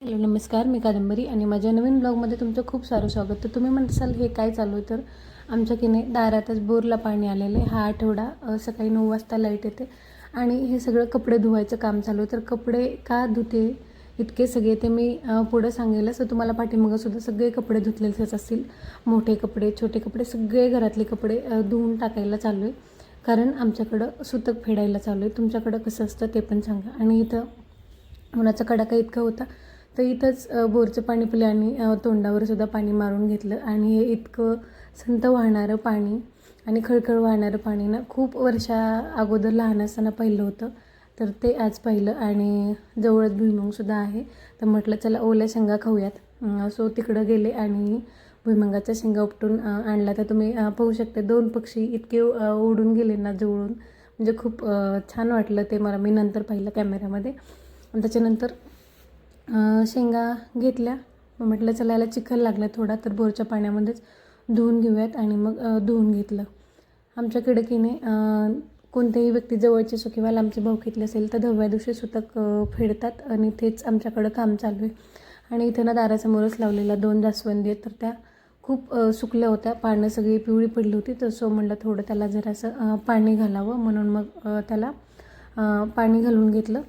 Hello नमस्कार, मी कादंबरी आणि माझ्या नवीन ब्लॉगमध्ये तुमचं खूप सारं स्वागत. तर तुम्ही म्हणसाल हे काय चालू आहे, तर आमच्या की नाही दारातच बोरला पाणी आलेलं आहे. हा आठवडा सकाळी 9 वाजता लाईट येते आणि हे सगळं कपडे धुवायचं काम चालू आहे. तर कपडे का धुते इतके सगळे ते मी पुढं सांगेल. असं तुम्हाला पाठीमागंसुद्धा सगळे कपडे धुतलेलेच असतील. मोठे कपडे छोटे कपडे सगळे घरातले कपडे धुवून टाकायला चालू आहे. कारण आमच्याकडं सुतक फेडायला चालू आहे. तुमच्याकडं कसं असतं ते पण सांगा. आणि इथं उन्हाचा कडाका इतका होता तर इथंच बोरचं पाणी पिलं आणि तोंडावर सुद्धा पाणी मारून घेतलं. आणि हे इतकं संत वाहणारं पाणी आणि खळखळ वाहणारं पाणी ना खूप वर्षा अगोदर लहान असताना पाहिलं होतं. तर ते आज पाहिलं आणि जवळच भुईमुगसुद्धा आहे. तर म्हटलं चला ओल्या शेंगा खाऊयात. सो तिकडं गेले आणि भुईमुगाच्या शेंगा उपटून आणला. तर तुम्ही पाहू शकता 2 पक्षी इतके उडून गेले ना जवळून. म्हणजे खूप छान वाटलं ते मला. मी नंतर पाहिलं कॅमेऱ्यामध्ये. आणि त्याच्यानंतर शेंगा घेतल्या. मग म्हटलं चला याला चिखल लागला थोडा, तर बोरच्या पाण्यामध्येच धुवून घेऊयात. आणि मग धुवून घेतलं. आमच्याकडे की नाही कोणत्याही व्यक्ती जवळचे असो किंवा लांबचे भाऊकीतले असेल तर 10व्या दिवशी सुतक फेडतात आणि तेच आमच्याकडं काम चालू आहे. आणि इथं ना दारासमोरच लावलेल्या 2 जास्वंदी आहेत. तर त्या खूप सुकल्या होत्या. पानं सगळी पिवळी पडली होती. तर सो म्हटलं थोडं त्याला जरासं पाणी घालावं म्हणून मग त्याला पाणी घालून घेतलं.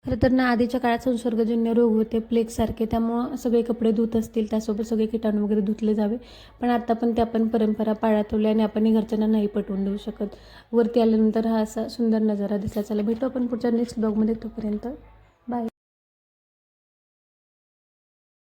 खरं तर ना आधीच्या काळात संसर्गजन्य रोग होते प्लेगसारखे, त्यामुळं सगळे कपडे धुत असतील त्यासोबत सगळे किटाणू वगैरे धुतले जावे. पण आता पण ते आपण परंपरा पाळतवल्या आणि आपण घरच्यांना नाही पटवून देऊ शकत. वरती आल्यानंतर हा असा सुंदर नजारा दिसला. चला भेटू आपण पुढच्या नेक्स्ट ब्लॉगमध्ये. तोपर्यंत